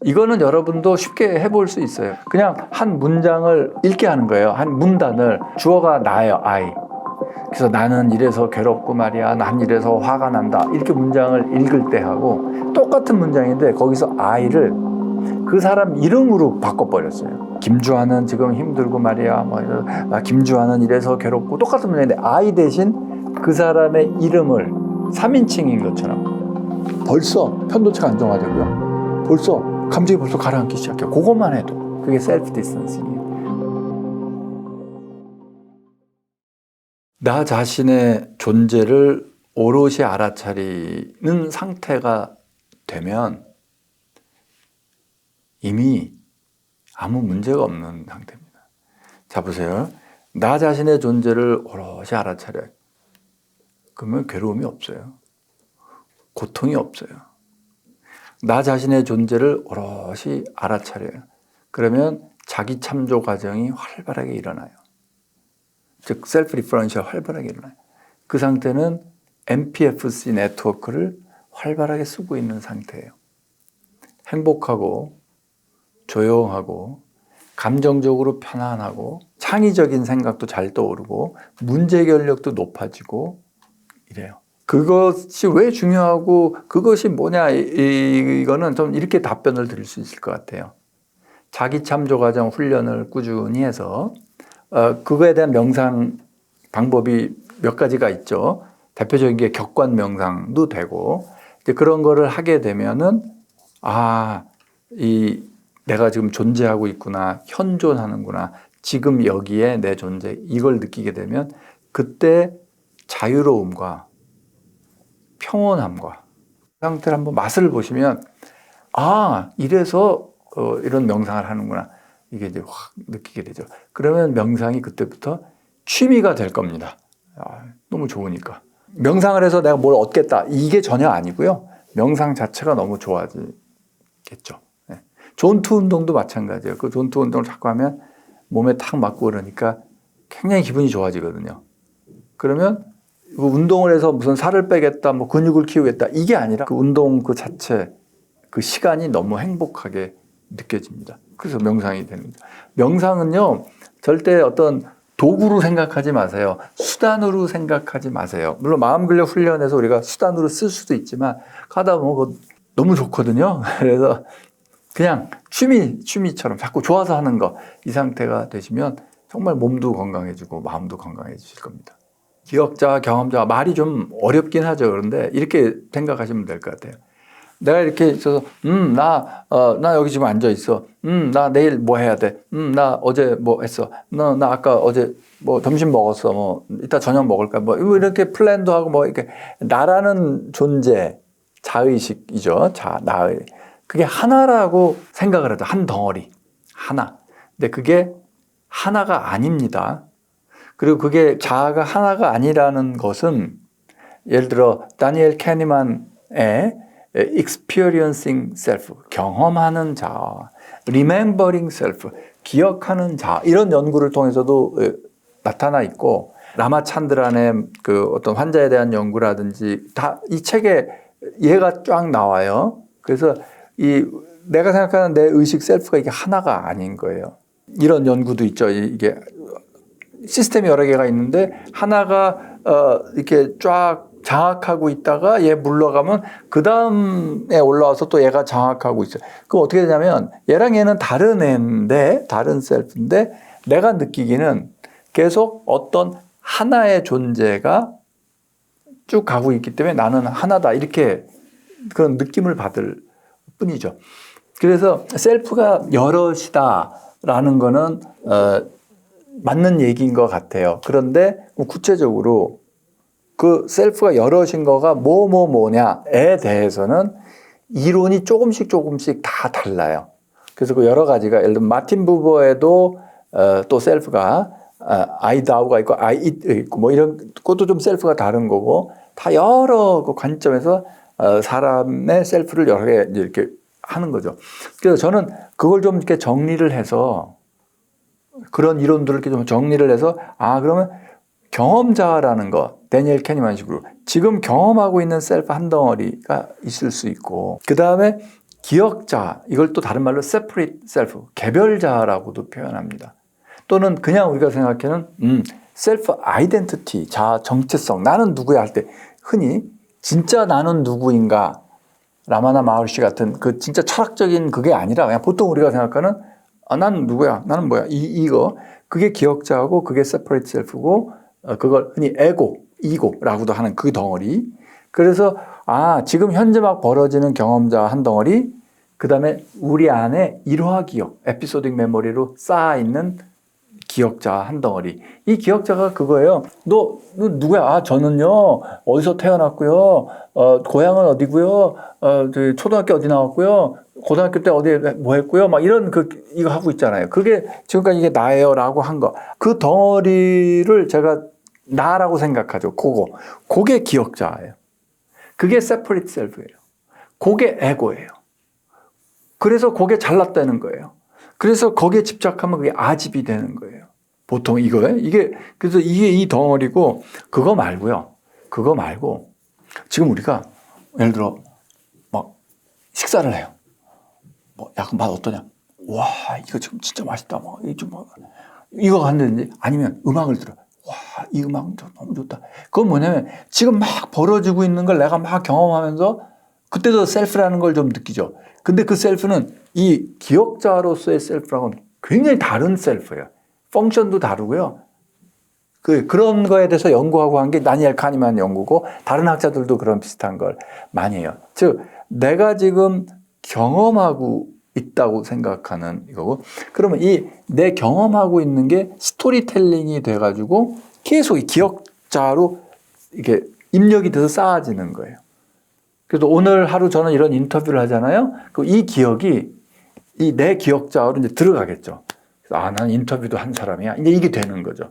이거는 여러분도 쉽게 해볼 수 있어요. 그냥 한 문장을 읽게 하는 거예요. 한 문단을. 주어가 나예요, I. 그래서 나는 이래서 괴롭고 말이야. 난 이래서 화가 난다. 이렇게 문장을 읽을 때 하고 똑같은 문장인데 거기서 I를 그 사람 이름으로 바꿔버렸어요. 김주환은 지금 힘들고 말이야. 김주환은 이래서 괴롭고 똑같은 문장인데 I 대신 그 사람의 이름을 3인칭인 것처럼 벌써 편도체가 안정화되고요. 감정이 벌써 가라앉기 시작해요. 그것만 해도 그게 셀프 디스턴싱이에요. 나 자신의 존재를 오롯이 알아차리는 상태가 되면 이미 아무 문제가 없는 상태입니다. 자, 보세요. 나 자신의 존재를 오롯이 알아차려요. 그러면 괴로움이 없어요. 고통이 없어요. 나 자신의 존재를 오롯이 알아차려요. 그러면 자기 참조 과정이 활발하게 일어나요. 즉 셀프 리퍼런셜 활발하게 일어나요. 그 상태는 MPFC 네트워크를 활발하게 쓰고 있는 상태예요. 행복하고 조용하고 감정적으로 편안하고 창의적인 생각도 잘 떠오르고 문제 해결력도 높아지고 이래요. 그것이 왜 중요하고 그것이 뭐냐, 이거는 좀 이렇게 답변을 드릴 수 있을 것 같아요. 자기 참조 과정 훈련을 꾸준히 해서 그거에 대한 명상 방법이 몇 가지가 있죠. 대표적인 게 격관 명상도 되고, 이제 그런 거를 하게 되면은 내가 지금 존재하고 있구나, 현존하는구나, 지금 여기에 내 존재, 이걸 느끼게 되면 그때 자유로움과 평온함과 상태를 한번 맛을 보시면 이래서 이런 명상을 하는구나, 이게 이제 확 느끼게 되죠. 그러면 명상이 그때부터 취미가 될 겁니다. 너무 좋으니까. 명상을 해서 내가 뭘 얻겠다, 이게 전혀 아니고요. 명상 자체가 너무 좋아지겠죠. 네. 존투 운동도 마찬가지예요. 그 존투 운동을 자꾸 하면 몸에 탁 맞고 그러니까 굉장히 기분이 좋아지거든요. 그러면 그 운동을 해서 무슨 살을 빼겠다, 뭐 근육을 키우겠다, 이게 아니라 그 운동 그 자체, 그 시간이 너무 행복하게 느껴집니다. 그래서 명상이 됩니다. 명상은요, 절대 어떤 도구로 생각하지 마세요. 수단으로 생각하지 마세요. 물론 마음 근력 훈련에서 우리가 수단으로 쓸 수도 있지만 하다 보면 너무 좋거든요. 그래서 그냥 취미처럼 자꾸 좋아서 하는 거, 이 상태가 되시면 정말 몸도 건강해지고 마음도 건강해지실 겁니다. 기억자, 경험자, 말이 좀 어렵긴 하죠. 그런데 이렇게 생각하시면 될 것 같아요. 내가 이렇게 있어서, 나 여기 지금 앉아 있어. 나 내일 뭐 해야 돼. 나 어제 뭐 했어. 나 아까 어제 뭐 점심 먹었어. 뭐 이따 저녁 먹을까. 뭐 이렇게 플랜도 하고 뭐 이렇게 나라는 존재, 자의식이죠. 나의. 그게 하나라고 생각을 해도 한 덩어리. 하나. 근데 그게 하나가 아닙니다. 그리고 그게 자아가 하나가 아니라는 것은 예를 들어 다니엘 캐니만의 experiencing self, 경험하는 자아, remembering self, 기억하는 자아, 이런 연구를 통해서도 나타나 있고, 라마찬드란의 그 어떤 환자에 대한 연구라든지 다 이 책에 얘가 쫙 나와요. 그래서 내가 생각하는 내 의식 셀프가 이게 하나가 아닌 거예요. 이런 연구도 있죠. 이게 시스템이 여러 개가 있는데 하나가 이렇게 쫙 장악하고 있다가 얘 물러가면 그 다음에 올라와서 또 얘가 장악하고 있어요. 그럼 어떻게 되냐면 얘랑 얘는 다른 애인데, 다른 셀프인데 내가 느끼기는 계속 어떤 하나의 존재가 쭉 가고 있기 때문에 나는 하나다, 이렇게 그런 느낌을 받을 뿐이죠. 그래서 셀프가 여럿이다라는 거는 맞는 얘기인 것 같아요. 그런데 구체적으로 그 셀프가 여럿인 거가 뭐냐에 대해서는 이론이 조금씩 다 달라요. 그래서 그 여러 가지가, 예를 들면 마틴 부버에도 또 셀프가 I thou가 있고 I it 있고 뭐 이런 것도 좀 셀프가 다른 거고, 다 여러 그 관점에서 사람의 셀프를 여러 개 이렇게 하는 거죠. 그래서 저는 그걸 좀 이렇게 정리를 해서, 그런 이론들을 이렇게 좀 정리를 해서 그러면 경험자라는 거, 데니엘 캐니만식으로 지금 경험하고 있는 셀프 한 덩어리가 있을 수 있고, 그 다음에 기억자, 이걸 또 다른 말로 separate self, 개별자라고도 표현합니다. 또는 그냥 우리가 생각하는 self identity, 자아 정체성, 나는 누구야 할 때 흔히 진짜 나는 누구인가, 라마나 마흐리시 같은 그 진짜 철학적인 그게 아니라 그냥 보통 우리가 생각하는 나는 누구야, 나는 뭐야, 이거 그게 기억자하고 그게 separate self고 그걸 흔히 이고라고도 하는 그 덩어리. 그래서 지금 현재 막 벌어지는 경험자 한 덩어리, 그 다음에 우리 안에 일화 기억, 에피소딕 메모리로 쌓아있는 기억자 한 덩어리. 이 기억자가 그거예요. 너 누구야? 저는요, 어디서 태어났고요, 고향은 어디고요, 초등학교 어디 나왔고요, 고등학교 때 어디 뭐 했고요, 막 이런 이거 하고 있잖아요. 그게 지금까지 이게 나예요 라고 한 거. 그 덩어리를 제가 나라고 생각하죠. 그게 기억자예요. 그게 separate self예요. 그게 에고예요. 그래서 그게 잘났다는 거예요. 그래서 거기에 집착하면 그게 아집이 되는 거예요. 보통 이거예요. 그래서 이게 이 덩어리고, 그거 말고, 지금 우리가, 예를 들어, 막, 식사를 해요. 약간 맛 어떠냐? 와, 이거 지금 진짜 맛있다. 이거 한다든지, 아니면 음악을 들어. 와, 이 음악 너무 좋다. 그건 뭐냐면, 지금 막 벌어지고 있는 걸 내가 막 경험하면서, 그때도 셀프라는 걸 좀 느끼죠. 근데 그 셀프는 이 기억자로서의 셀프랑은 굉장히 다른 셀프예요. 펑션도 다르고요. 그런 거에 대해서 연구하고 한 게 다니엘 카니만 연구고, 다른 학자들도 그런 비슷한 걸 많이 해요. 즉, 내가 지금 경험하고 있다고 생각하는 이거고, 그러면 내 경험하고 있는 게 스토리텔링이 돼가지고 계속 이 기억자로 이게 입력이 돼서 쌓아지는 거예요. 그래서 오늘 하루 저는 이런 인터뷰를 하잖아요. 이 기억이 내 기억자로 이제 들어가겠죠. 난 인터뷰도 한 사람이야. 이제 이게 되는 거죠.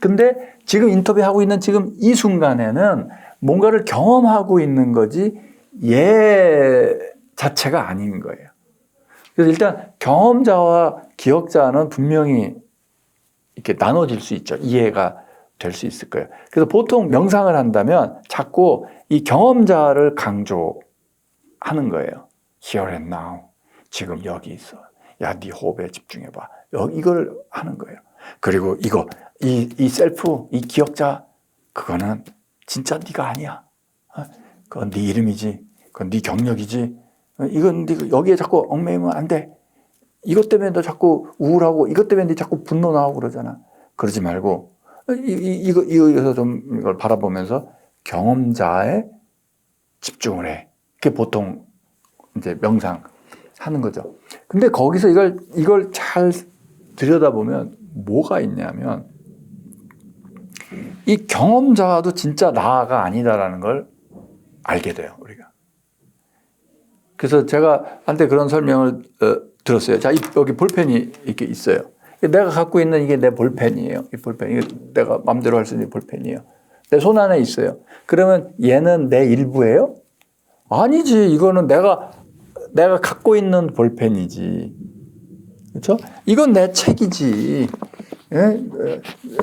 근데 지금 인터뷰하고 있는 지금 이 순간에는 뭔가를 경험하고 있는 거지 얘 자체가 아닌 거예요. 그래서 일단 경험자와 기억자는 분명히 이렇게 나눠질 수 있죠. 이해가 될 수 있을 거예요. 그래서 보통 명상을 한다면 자꾸 이 경험자를 강조하는 거예요. Here and now. 지금 여기 있어. 야, 네 호흡에 집중해봐. 이걸 하는 거예요. 그리고 이 셀프, 이 기억자, 그거는 진짜 네가 아니야. 그건 네 이름이지. 그건 네 경력이지. 이건 여기에 자꾸 얽매이면 안 돼. 이것 때문에 너 자꾸 우울하고, 이것 때문에 너 자꾸 분노 나오고 그러잖아. 그러지 말고, 이거에서 좀 이걸 바라보면서 경험자에 집중을 해. 그게 보통 이제 명상 하는 거죠. 근데 거기서 이걸 잘 들여다보면 뭐가 있냐면, 이 경험자도 진짜 나가 아니다라는 걸 알게 돼요, 우리가. 그래서 제가 한때 그런 설명을 들었어요. 자, 여기 볼펜이 이렇게 있어요. 내가 갖고 있는 이게 내 볼펜이에요. 이 볼펜. 이게 내가 마음대로 할 수 있는 볼펜이에요. 내 손 안에 있어요. 그러면 얘는 내 일부예요? 아니지. 이거는 내가 갖고 있는 볼펜이지. 그렇죠? 이건 내 책이지. 예?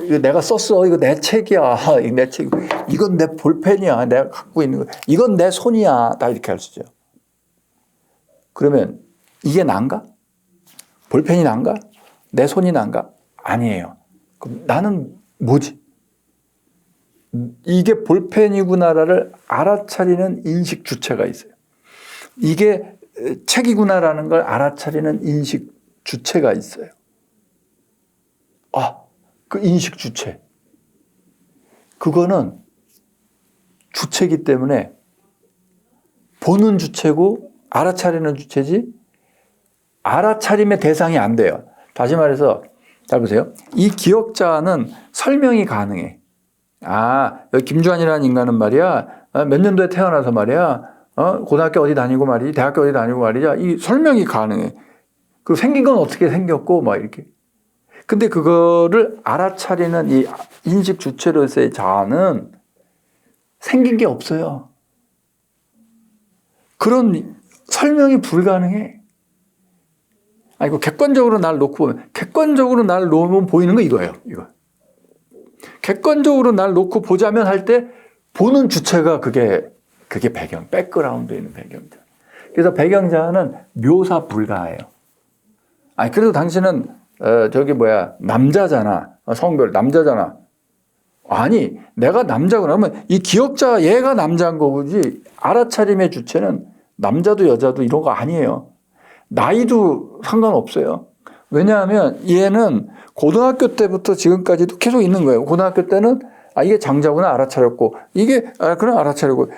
이거 내가 썼어. 이거 내 책이야. 이거 내 책. 이건 내 볼펜이야. 내가 갖고 있는 거. 이건 내 손이야. 다 이렇게 할 수 있죠. 그러면 이게 난가? 볼펜이 난가? 내 손이 난가? 아니에요. 그럼 나는 뭐지? 이게 볼펜이구나를 알아차리는 인식 주체가 있어요. 이게 책이구나라는 걸 알아차리는 인식 주체가 있어요. 그 인식 주체. 그거는 주체이기 때문에 보는 주체고 알아차리는 주체지 알아차림의 대상이 안 돼요. 다시 말해서 잘 보세요. 이 기억자는 설명이 가능해. 여기 김주환이라는 인간은 말이야. 몇 년도에 태어나서 말이야. 고등학교 어디 다니고 말이지. 대학교 어디 다니고 말이야. 이 설명이 가능해. 그리고 생긴 건 어떻게 생겼고 막 이렇게. 근데 그거를 알아차리는 이 인식 주체로서의 자아는 생긴 게 없어요. 그런 설명이 불가능해. 이거 객관적으로 날 놓고 보면, 객관적으로 날 놓으면 보이는 거 이거예요. 이거. 객관적으로 날 놓고 보자면 할 때 보는 주체가 그게 배경, 백그라운드에 있는 배경이죠. 그래서 배경자는 묘사 불가해요. 아니 그래도 당신은 남자잖아. 성별 남자잖아. 아니 내가 나자고 그러면 이 기억자 얘가 남자인 거지 알아차림의 주체는 남자도 여자도 이런 거 아니에요. 나이도 상관없어요. 왜냐하면 얘는 고등학교 때부터 지금까지도 계속 있는 거예요. 고등학교 때는 이게 장자구나 알아차렸고 이게 그럼 알아차리고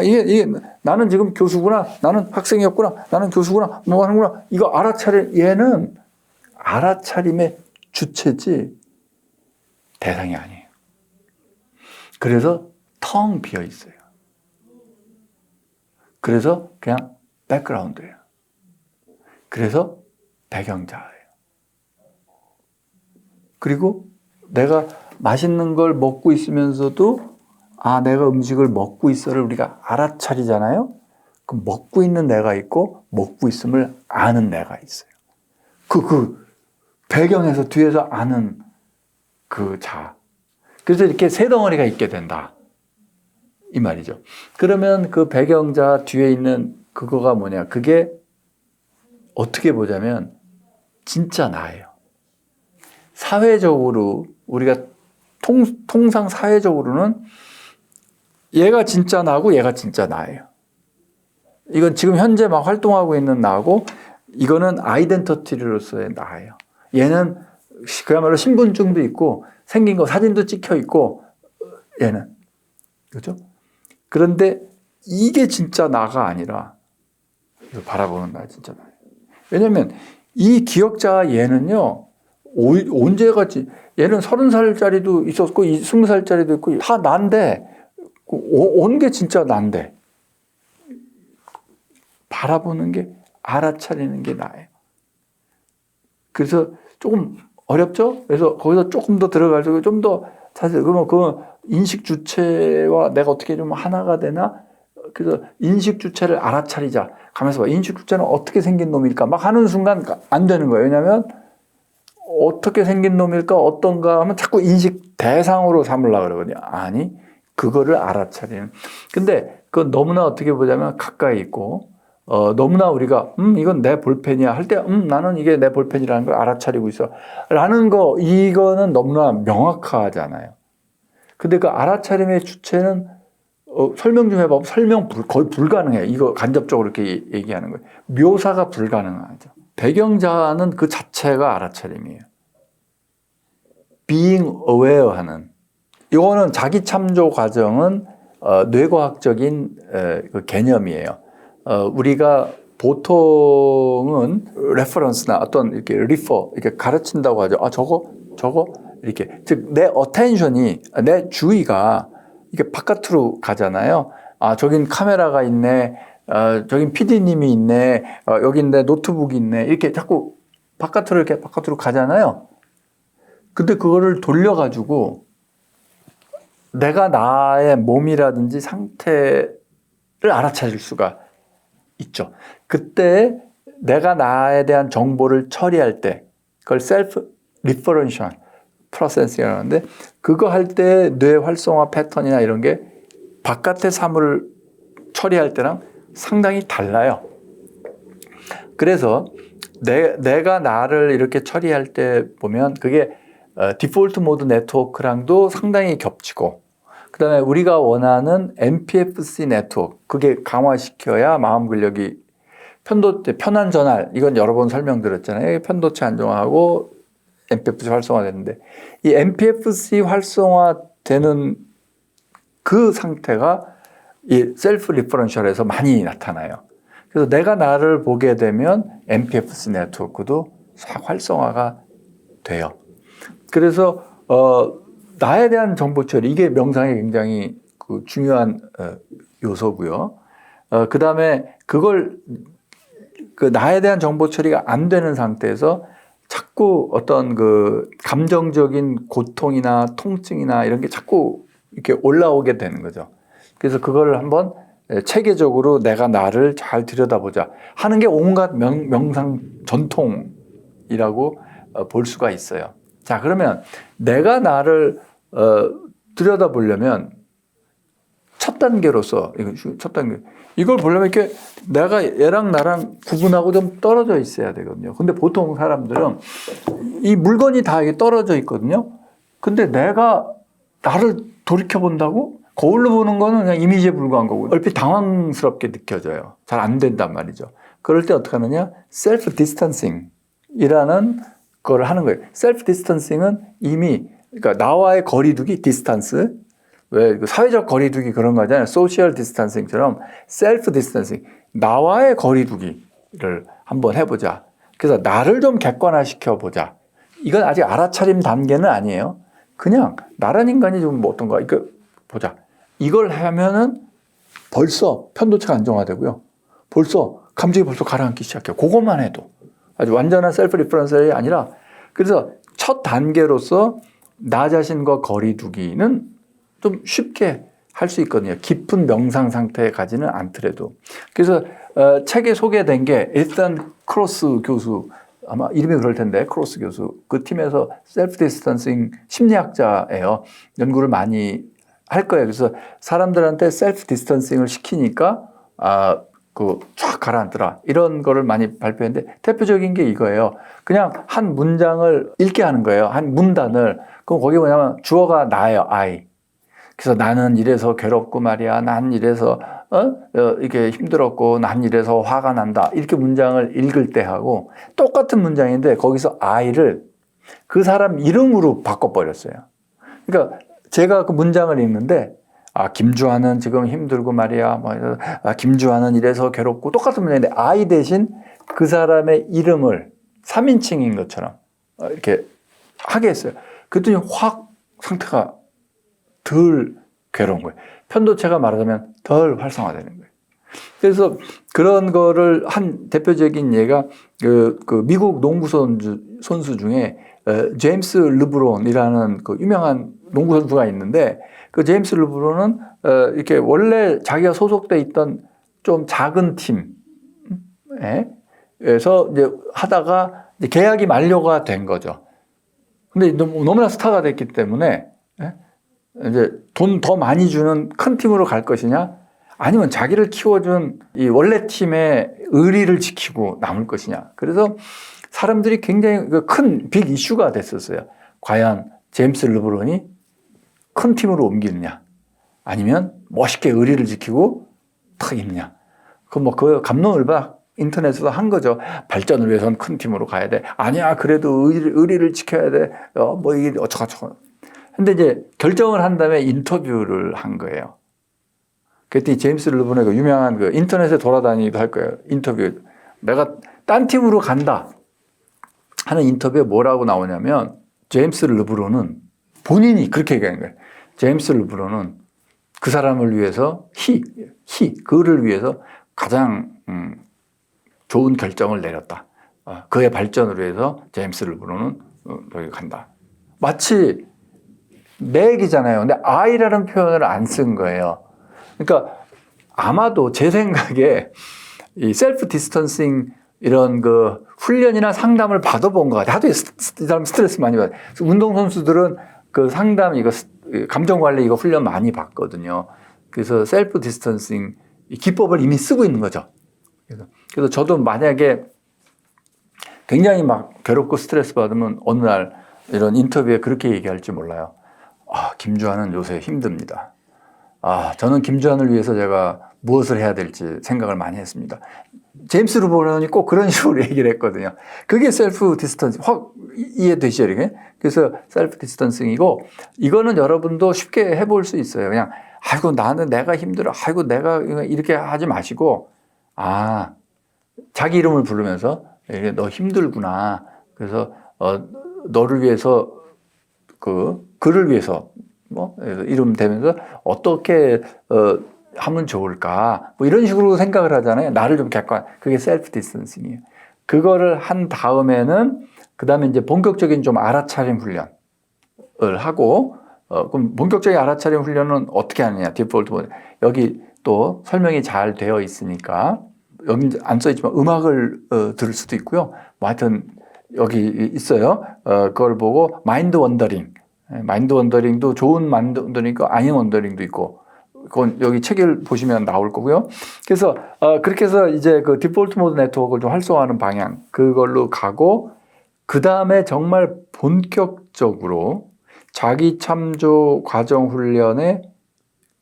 이게 나는 지금 교수구나 나는 학생이었구나 나는 교수구나 뭐 하는구나 이거 얘는 알아차림의 주체지 대상이 아니에요. 그래서 텅 비어 있어요. 그래서 그냥 백그라운드예요. 그래서 배경자예요. 그리고 내가 맛있는 걸 먹고 있으면서도 내가 음식을 먹고 있어를 우리가 알아차리잖아요. 그럼 먹고 있는 내가 있고 먹고 있음을 아는 내가 있어요. 그 배경에서 뒤에서 아는 그 자. 그래서 이렇게 세 덩어리가 있게 된다. 이 말이죠. 그러면 그 배경자 뒤에 있는 그거가 뭐냐. 그게 어떻게 보자면 진짜 나예요. 사회적으로 우리가 통상 사회적으로는 얘가 진짜 나고 얘가 진짜 나예요. 이건 지금 현재 막 활동하고 있는 나고 이거는 아이덴티티로서의 나예요. 얘는 그야말로 신분증도 있고 생긴 거 사진도 찍혀 있고 얘는 그렇죠? 그런데 이게 진짜 나가 아니라 바라보는 나 진짜 나예요. 왜냐하면 이 기억자 얘는요 언제같이 얘는 30살짜리도 있었고 20살짜리도 있고 다 난데 온 게 진짜 난데 바라보는 게 알아차리는 게 나예요. 그래서 조금 어렵죠? 그래서 거기서 조금 더 들어가지고 좀 더 사실 그러면 그 인식 주체와 내가 어떻게 좀 하나가 되나? 그래서 인식 주체를 알아차리자. 가면서 봐. 인식 주체는 어떻게 생긴 놈일까? 막 하는 순간 안 되는 거예요. 왜냐하면 어떻게 생긴 놈일까? 어떤가 하면 자꾸 인식 대상으로 삼으려고 그러거든요. 아니, 그거를 알아차리는. 근데 그건 너무나 어떻게 보자면 가까이 있고, 너무나 우리가, 이건 내 볼펜이야. 할 때, 나는 이게 내 볼펜이라는 걸 알아차리고 있어. 라는 거, 이거는 너무나 명확하잖아요. 근데 그 알아차림의 주체는, 설명 좀 해봐. 거의 불가능해. 이거 간접적으로 이렇게 얘기하는 거예요. 묘사가 불가능하죠. 배경자는 그 자체가 알아차림이에요. being aware 하는. 이거는 자기 참조 과정은 뇌과학적인 그 개념이에요. 우리가 보통은 레퍼런스나 어떤 이렇게 리퍼 이렇게 가르친다고 하죠. 저거 이렇게 즉 내 어텐션이 내 주의가 이게 바깥으로 가잖아요. 저긴 카메라가 있네. 저긴 PD님이 있네. 여긴 내 노트북이 있네. 이렇게 자꾸 바깥으로 가잖아요. 근데 그거를 돌려가지고 내가 나의 몸이라든지 상태를 알아차릴 수가 있죠. 그때 내가 나에 대한 정보를 처리할 때 그걸 셀프 리퍼런셜 프로세싱이라고 하는데 그거 할 때 뇌 활성화 패턴이나 이런 게 바깥의 사물을 처리할 때랑 상당히 달라요. 그래서 내가 나를 이렇게 처리할 때 보면 그게 디폴트 모드 네트워크랑도 상당히 겹치고 그 다음에 우리가 원하는 MPFC 네트워크 그게 강화시켜야 마음 근력이 편한 전환 이건 여러 번 설명드렸잖아요. 편도체 안정화하고 MPFC 활성화되는데 이 MPFC 활성화되는 그 상태가 이 셀프 리퍼런셜에서 많이 나타나요. 그래서 내가 나를 보게 되면 MPFC 네트워크도 활성화가 돼요. 그래서 나에 대한 정보 처리 이게 명상의 굉장히 그 중요한 요소고요. 그 다음에 그걸 그 나에 대한 정보 처리가 안 되는 상태에서 자꾸 어떤 그 감정적인 고통이나 통증이나 이런 게 자꾸 이렇게 올라오게 되는 거죠. 그래서 그걸 한번 체계적으로 내가 나를 잘 들여다보자 하는 게 온갖 명상 전통이라고 볼 수가 있어요. 자, 그러면 내가 나를 들여다보려면 첫 단계로서 이거 첫 단계 이걸 보려면 이렇게 내가 얘랑 나랑 구분하고 좀 떨어져 있어야 되거든요. 근데 보통 사람들은 이 물건이 다 이게 떨어져 있거든요. 근데 내가 나를 돌이켜 본다고 거울로 보는 거는 그냥 이미지에 불과한 거고 얼핏 당황스럽게 느껴져요. 잘 안 된단 말이죠. 그럴 때 어떻게 하느냐? 셀프 디스턴싱이라는 걸 하는 거예요. 셀프 디스턴싱은 이미 그러니까 나와의 거리두기 디스턴스 왜 사회적 거리두기 그런 거 하잖아요. 소셜 디스턴싱처럼 셀프 디스턴싱 나와의 거리두기를 한번 해보자. 그래서 나를 좀 객관화시켜 보자. 이건 아직 알아차림 단계는 아니에요. 그냥 나란 인간이 좀 뭐 어떤가 이거 보자. 이걸 하면은 벌써 편도체가 안정화되고요. 벌써 감정이 벌써 가라앉기 시작해요. 그것만 해도 아주 완전한 셀프 리퍼런스이 아니라 그래서 첫 단계로서 나 자신과 거리두기는 좀 쉽게 할 수 있거든요. 깊은 명상 상태에 가지는 않더라도. 그래서 책에 소개된 게 일단 크로스 교수 아마 이름이 그럴 텐데 크로스 교수 그 팀에서 셀프 디스턴싱 심리학자예요. 연구를 많이 할 거예요. 그래서 사람들한테 셀프 디스턴싱을 시키니까 쫙 가라앉더라. 이런 거를 많이 발표했는데 대표적인 게 이거예요. 그냥 한 문장을 읽게 하는 거예요. 한 문단을. 그럼 거기 뭐냐면 주어가 나예요. I. 그래서 나는 이래서 괴롭고 말이야. 난 이래서 이게 힘들었고 난 이래서 화가 난다. 이렇게 문장을 읽을 때 하고 똑같은 문장인데 거기서 I를 그 사람 이름으로 바꿔버렸어요. 그러니까 제가 그 문장을 읽는데 김주환은 지금 힘들고 말이야. 김주환은 이래서 괴롭고 똑같은 문장인데 I 대신 그 사람의 이름을 3인칭인 것처럼 이렇게 하게 했어요. 그랬더니 확 상태가 덜 괴로운 거예요. 편도체가 말하자면 덜 활성화되는 거예요. 그래서 그런 거를 한 대표적인 예가 그 미국 농구 선수 중에 제임스 르브론이라는 그 유명한 농구 선수가 있는데 그 제임스 르브론은 이렇게 원래 자기가 소속돼 있던 좀 작은 팀에서 이제 하다가 이제 계약이 만료가 된 거죠. 근데 너무나 스타가 됐기 때문에 이제 돈 더 많이 주는 큰 팀으로 갈 것이냐 아니면 자기를 키워준 이 원래 팀의 의리를 지키고 남을 것이냐. 그래서 사람들이 굉장히 큰 빅 이슈가 됐었어요. 과연 제임스 르브론이 큰 팀으로 옮기느냐 아니면 멋있게 의리를 지키고 탁 있느냐. 그 갑론을박 인터넷에서 한 거죠. 발전을 위해서는 큰 팀으로 가야 돼. 아니야 그래도 의리를 지켜야 돼. 이게 어쩌고저쩌고. 근데 이제 결정을 한 다음에 인터뷰를 한 거예요. 그때 제임스 르브론의 그 유명한 그 인터넷에 돌아다니기도 할 거예요. 인터뷰. 내가 딴 팀으로 간다 하는 인터뷰에 뭐라고 나오냐면 제임스 르브론은 본인이 그렇게 얘기하는 거예요. 제임스 르브론은 그 사람을 위해서 그를 위해서 가장 좋은 결정을 내렸다. 그의 발전을 위해서 제임스 르브론은 여기 간다. 마치 내 얘기잖아요. 근데 I라는 표현을 안 쓴 거예요. 그러니까 아마도 제 생각에 이 셀프 디스턴싱 이런 그 훈련이나 상담을 받아본 것 같아요. 하도 이 사람 스트레스 많이 받아요. 운동선수들은 그 상담 감정 관리 이거 훈련 많이 받거든요. 그래서 셀프 디스턴싱 기법을 이미 쓰고 있는 거죠. 그래서 저도 만약에 굉장히 막 괴롭고 스트레스 받으면 어느 날 이런 인터뷰에 그렇게 얘기할지 몰라요. 김주환은 요새 힘듭니다. 저는 김주환을 위해서 제가 무엇을 해야 될지 생각을 많이 했습니다. 제임스 르브론이 꼭 그런 식으로 얘기를 했거든요. 그게 셀프 디스턴싱, 확 이해되시죠? 이게? 그래서 셀프 디스턴싱이고, 이거는 여러분도 쉽게 해볼 수 있어요. 그냥, 아이고, 나는 내가 힘들어. 아이고, 내가 이렇게 하지 마시고, 자기 이름을 부르면서, 너 힘들구나. 그래서, 너를 위해서, 그를 위해서, 이름 대면서 어떻게, 하면 좋을까? 이런 식으로 생각을 하잖아요. 나를 좀 그게 셀프 디스턴싱이에요. 그거를 한 다음에는, 그 다음에 이제 본격적인 좀 알아차림 훈련을 하고, 그럼 본격적인 알아차림 훈련은 어떻게 하느냐? 디폴트 모드. 여기 또 설명이 잘 되어 있으니까, 여기 안 써있지만 음악을 들을 수도 있고요. 하여튼, 여기 있어요. 그걸 보고, 마인드 원더링. 마인드 원더링도 좋은 마인드 원더링 있고, 아닌 원더링도 있고, 그건 여기 책을 보시면 나올 거고요. 그래서 그렇게 해서 이제 그 디폴트 모드 네트워크를 좀 활성화하는 방향 그걸로 가고 그 다음에 정말 본격적으로 자기 참조 과정 훈련의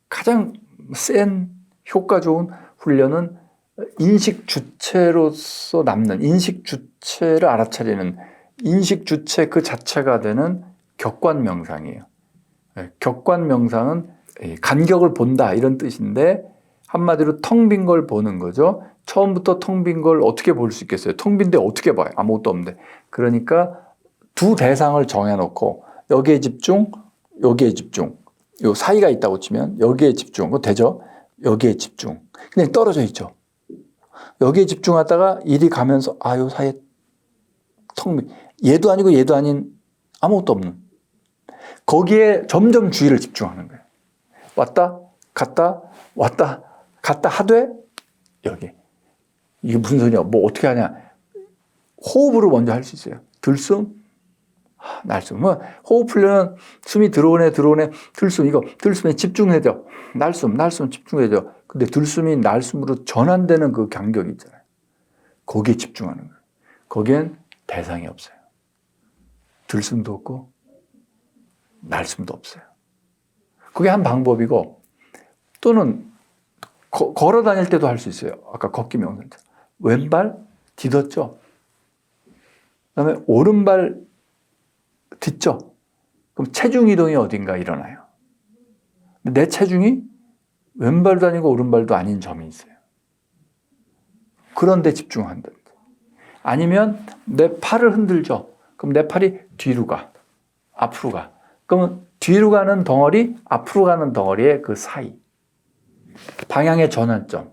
가장 센 효과 좋은 훈련은 인식 주체로서 남는 인식 주체를 알아차리는 인식 주체 그 자체가 되는 격관 명상이에요. 격관 명상은 간격을 본다 이런 뜻인데 한마디로 텅 빈 걸 보는 거죠. 처음부터 텅 빈 걸 어떻게 볼 수 있겠어요? 텅 빈데 어떻게 봐요? 아무것도 없는데. 그러니까 두 대상을 정해놓고 여기에 집중, 여기에 집중. 요 사이가 있다고 치면 여기에 집중. 그거 되죠? 여기에 집중. 그냥 떨어져 있죠. 여기에 집중하다가 일이 가면서 요 사이에 텅 빈. 얘도 아니고 얘도 아닌 아무것도 없는. 거기에 점점 주의를 집중하는 거예요. 왔다 갔다 왔다 갔다 하되 여기. 이게 무슨 소리야? 뭐 어떻게 하냐? 호흡으로 먼저 할 수 있어요. 들숨, 날숨. 뭐 호흡 훈련은 숨이 들어오네 들숨 이거 들숨에 집중해야 돼요. 날숨 집중해야 돼요. 근데 들숨이 날숨으로 전환되는 그 간격이 있잖아요. 거기에 집중하는 거예요. 거기엔 대상이 없어요. 들숨도 없고 날숨도 없어요. 그게 한 방법이고 또는 걸어 다닐 때도 할 수 있어요. 아까 걷기 명상. 왼발 디뎠죠. 그다음에 오른발 딛죠. 그럼 체중 이동이 어딘가 일어나요. 내 체중이 왼발도 아니고 오른발도 아닌 점이 있어요. 그런데 집중한다든지. 아니면 내 팔을 흔들죠. 그럼 내 팔이 뒤로 가. 앞으로 가. 그러면 뒤로 가는 덩어리, 앞으로 가는 덩어리의 그 사이. 방향의 전환점.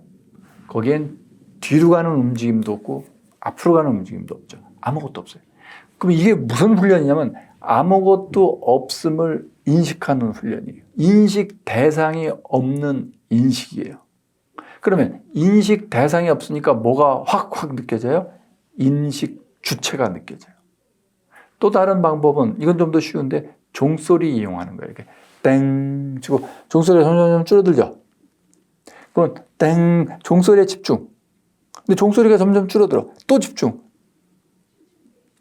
거기엔 뒤로 가는 움직임도 없고 앞으로 가는 움직임도 없죠. 아무것도 없어요. 그럼 이게 무슨 훈련이냐면 아무것도 없음을 인식하는 훈련이에요. 인식 대상이 없는 인식이에요. 그러면 인식 대상이 없으니까 뭐가 확 느껴져요? 인식 주체가 느껴져요. 또 다른 방법은 이건 좀 더 쉬운데 종소리 이용하는 거예요. 이렇게 땡 치고 종소리가 점점 줄어들죠. 그럼 땡 종소리에 집중. 근데 종소리가 점점 줄어들어. 또 집중.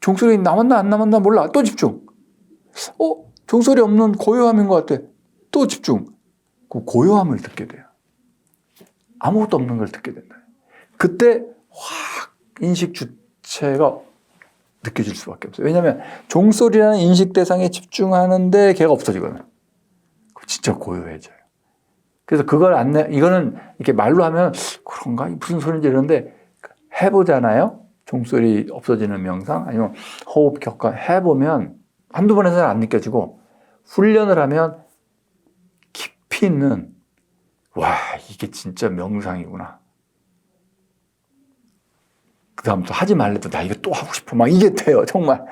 종소리 남았나 안 남았나 몰라. 또 집중. 종소리 없는 고요함인 것 같아. 또 집중. 그 고요함을 듣게 돼요. 아무것도 없는 걸 듣게 된다. 그때 확 인식 주체가 느껴질 수밖에 없어요. 왜냐하면 종소리라는 인식 대상에 집중하는데 걔가 없어지거든. 진짜 고요해져요. 그래서 이거는 이렇게 말로 하면 그런가? 무슨 소리인지 이러는데 해보잖아요. 종소리 없어지는 명상 아니면 호흡 격관 해보면 한두 번 해서는 안 느껴지고 훈련을 하면 깊이 있는 와 이게 진짜 명상이구나. 그 다음부터 하지 말래도 나 이거 또 하고 싶어. 막 이게 돼요. 정말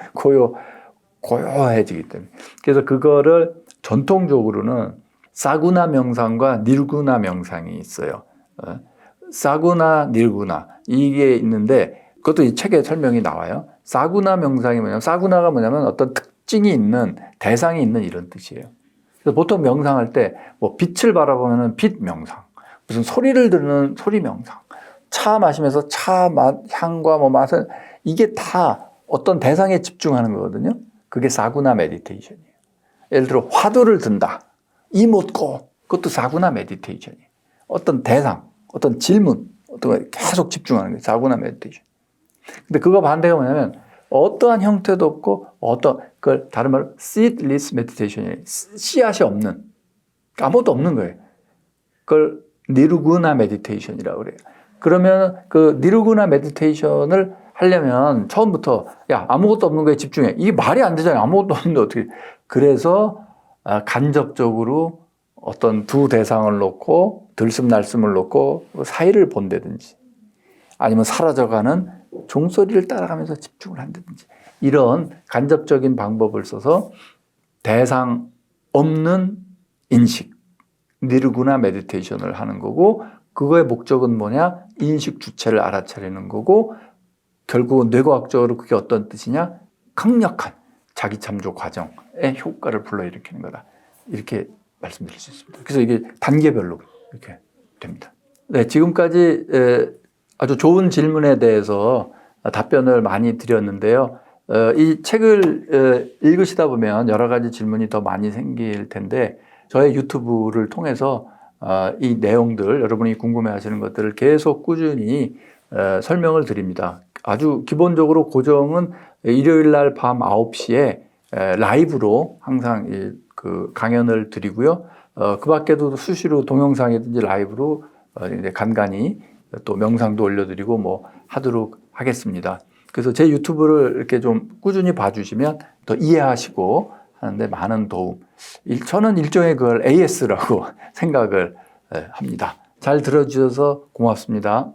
고요해지기 때문에. 그래서 그거를 전통적으로는 사구나 명상과 닐구나 명상이 있어요. 사구나, 닐구나 이게 있는데 그것도 이 책에 설명이 나와요. 사구나 명상이 뭐냐면 사구나가 뭐냐면 어떤 특징이 있는 대상이 있는 이런 뜻이에요. 그래서 보통 명상할 때 뭐 빛을 바라보면은 빛 명상, 무슨 소리를 듣는 소리 명상, 차 마시면서 차 맛, 향과 뭐 맛은 이게 다 어떤 대상에 집중하는 거거든요. 그게 사구나 메디테이션이에요. 예를 들어 화두를 든다. 이못고 그것도 사구나 메디테이션이에요. 어떤 대상, 어떤 질문, 어떤 거 계속 집중하는 게 사구나 메디테이션. 근데 그거 반대가 뭐냐면 어떠한 형태도 없고 그걸 다른 말로 seedless meditation이에요. 씨앗이 없는 아무것도 없는 거예요. 그걸 니르구나 메디테이션이라고 그래요. 그러면 그 니르구나 메디테이션을 하려면 처음부터 야 아무것도 없는 거에 집중해. 이게 말이 안 되잖아요. 아무것도 없는데 어떻게. 그래서 간접적으로 어떤 두 대상을 놓고 들숨 날숨을 놓고 사이를 본다든지 아니면 사라져가는 종소리를 따라가면서 집중을 한다든지 이런 간접적인 방법을 써서 대상 없는 인식 니르구나 메디테이션을 하는 거고 그거의 목적은 뭐냐? 인식 주체를 알아차리는 거고 결국은 뇌과학적으로 그게 어떤 뜻이냐? 강력한 자기 참조 과정의 효과를 불러일으키는 거다. 이렇게 말씀드릴 수 있습니다. 그래서 이게 단계별로 이렇게 됩니다. 네, 지금까지 아주 좋은 질문에 대해서 답변을 많이 드렸는데요. 이 책을 읽으시다 보면 여러 가지 질문이 더 많이 생길 텐데 저의 유튜브를 통해서 이 내용들, 여러분이 궁금해하시는 것들을 계속 꾸준히 설명을 드립니다. 아주 기본적으로 고정은 일요일 날 밤 9시에 라이브로 항상 그 강연을 드리고요. 그 밖에도 수시로 동영상이든지 라이브로 이제 간간히 또 명상도 올려드리고 뭐 하도록 하겠습니다. 그래서 제 유튜브를 이렇게 좀 꾸준히 봐주시면 더 이해하시고 하는데 많은 도움. 저는 일종의 그걸 AS라고 생각을 합니다. 잘 들어주셔서 고맙습니다.